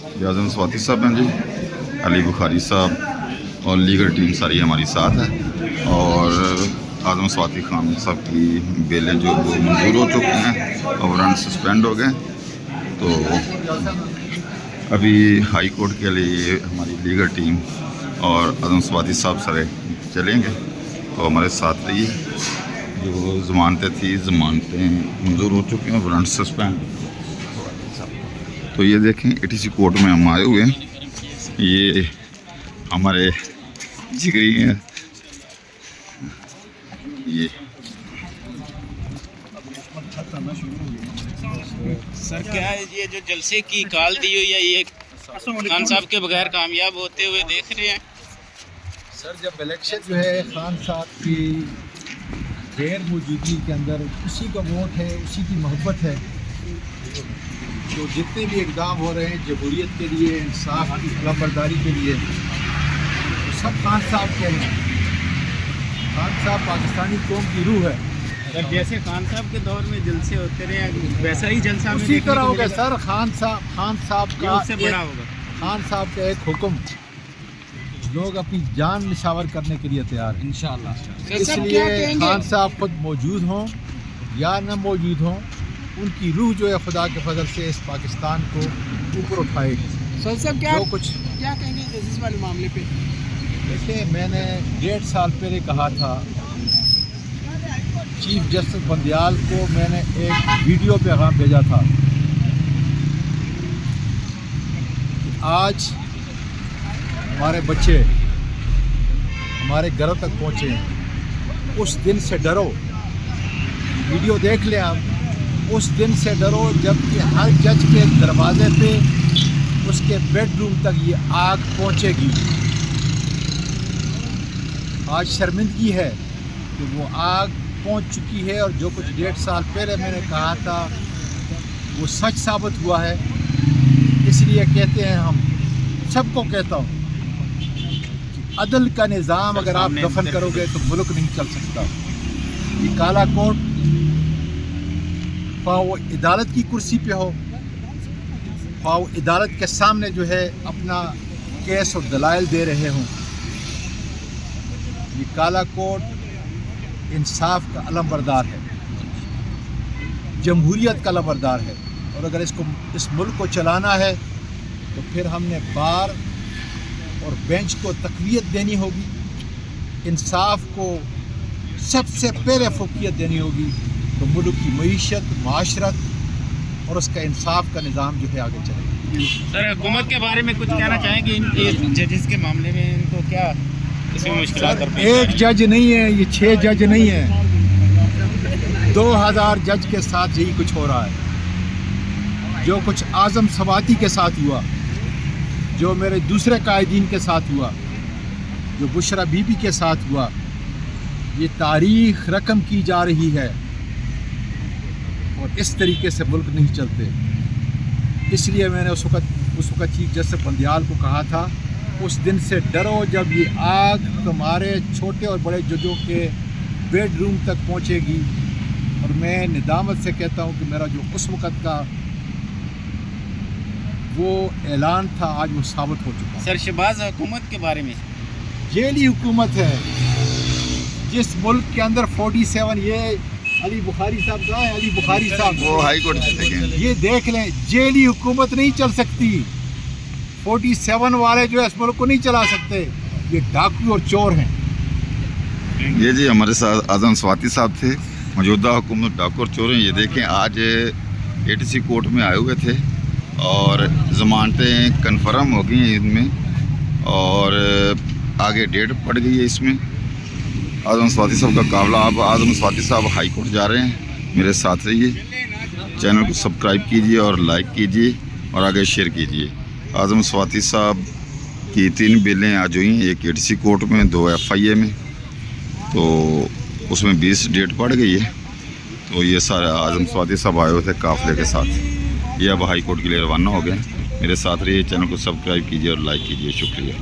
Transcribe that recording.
ये आज़म स्वाति साहब हैं जी, अली बुखारी साहब और लीगल टीम सारी हमारी साथ है। और आज़म स्वाति खान साहब की बेलें जो वो मंजूर हो चुके हैं और वारंट सस्पेंड हो गए। तो अभी हाई कोर्ट के लिए हमारी लीगल टीम और आज़म स्वाति साहब सारे चलेंगे, तो हमारे साथ रहिए। जो ज़मानतें थी, ज़मानतें मंजूर हो चुकी हैं, वारंट सस्पेंड। तो ये देखें एटीसी कोर्ट में हम आए हुए हैं। ये हमारे जिगरी हैं, ये सर क्या है ये जो जलसे की कॉल दी हुई है, ये खान साहब के बगैर कामयाब होते हुए देख रहे हैं? सर जब इलेक्शन जो है खान साहब की गैर मौजूदगी के अंदर उसी का वोट है, उसी की मोहब्बत है, तो जितने भी इक़दाम हो रहे हैं जमहूरियत के लिए, इंसाफ की खिलाफबरदारी के लिए, तो सब खान साहब के हैं। खान साहब पाकिस्तानी कौम की रूह है। सर जैसे खान साहब के दौर में जलसे होते रहे, वैसा ही जलसा में उसी तरह होगा सर। खान साहब का उससे बड़ा होगा। खान साहब का एक हुक्म, लोग अपनी जान निछावर करने के लिए तैयार हैं इंशाअल्लाह। इसलिए खान साहब खुद मौजूद हों या न मौजूद हों, उनकी रूह जो है खुदा के फजल से इस पाकिस्तान को ऊपर उठाएगी। सर साहब क्या जो कुछ क्या कहेंगे जस्टिस वाले मामले पे? देखिए, मैंने 1.5 साल पहले कहा था, चीफ जस्टिस बंदियाल को मैंने एक वीडियो पैगाम भेजा था कि आज हमारे बच्चे हमारे घरों तक पहुँचे हैं। उस दिन से डरो, वीडियो देख लें आप। उस दिन से डरो जबकि हर जज के दरवाजे पे, उसके बेडरूम तक ये आग पहुंचेगी। आज शर्मिंदगी है कि वो आग पहुंच चुकी है, और जो कुछ 1.5 साल पहले मैंने कहा था वो सच साबित हुआ है। इसलिए कहते हैं, हम सबको कहता हूँ कि अदल का निज़ाम अगर आप दफन करोगे तो मुल्क नहीं चल सकता। ये काला कोर्ट ख्वाह वो अदालत की कुर्सी पे हो, ख्वाह वो अदालत के सामने जो है अपना केस और दलाइल दे रहे हों, ये काला कोर्ट इंसाफ का अलमबरदार है, जमहूरियत का अलमबरदार है। और अगर इस मुल्क को चलाना है तो फिर हमने बार और बेंच को तक़वियत देनी होगी, इंसाफ को सबसे पहले फ़ोकियत देनी होगी, तो मुल्क की मईशत, माशरत और उसका इंसाफ का निज़ाम जो है आगे चलेगा। सर हुकूमत के बारे में कुछ कहना चाहेंगे इन जजेस के मामले में? इनको क्या इसमें मुश्किलात? एक जज नहीं है, ये 6 जज नहीं है, 2000 जज के साथ यही कुछ हो रहा है। जो कुछ आज़म स्वाति के साथ हुआ, जो मेरे दूसरे कायदीन के साथ हुआ, जो बुशरा बीबी के साथ हुआ, ये तारीख़ रकम की जा रही है और इस तरीके से मुल्क नहीं चलते। इसलिए मैंने उस वक्त चीफ जस्टिस बंदियाल को कहा था, उस दिन से डरो जब ये आग तुम्हारे छोटे और बड़े जजों के बेडरूम तक पहुंचेगी। और मैं निदामत से कहता हूं कि मेरा जो उस वक़्त का वो ऐलान था, आज वो साबित हो चुका है। सर शहबाज हुकूमत के बारे में? जेली हुकूमत है जिस मुल्क के अंदर 47, ये अली बुखारी साहब कहाँ है? अली बुखारी साहब वो हाई कोर्ट चले गए। ये देख लें, जेली हुकूमत नहीं चल सकती। 47 वाले जो है इस मुल्क को नहीं चला सकते, ये डाकू और चोर हैं। ये जी हमारे साथ आज़म स्वाति साहब थे, मौजूदा हुकूमत डाकू और चोर हैं। ये देखें आज एटीसी कोर्ट में आए हुए थे और ज़मानतें कन्फर्म हो गई हैं इनमें, और आगे डेट पड़ गई है इसमें। आज़म स्वाति साहब का काबला, अब आज़म स्वाति साहब हाई कोर्ट जा रहे हैं। मेरे साथ रहिए, चैनल को सब्सक्राइब कीजिए और लाइक कीजिए और आगे शेयर कीजिए। आज़म स्वाति साहब की 3 बेलें आज हुई, एक एटीसी कोर्ट में, 2 FIA में, तो उसमें 20 डेट पड़ गई है। तो ये सारे आज़म स्वाति साहब आए हुए थे काफ़िले के साथ। ये अब हाई कोर्ट के लिए रवाना हो गए। मेरे साथ रहिए, चैनल को सब्सक्राइब कीजिए और लाइक कीजिए। शुक्रिया।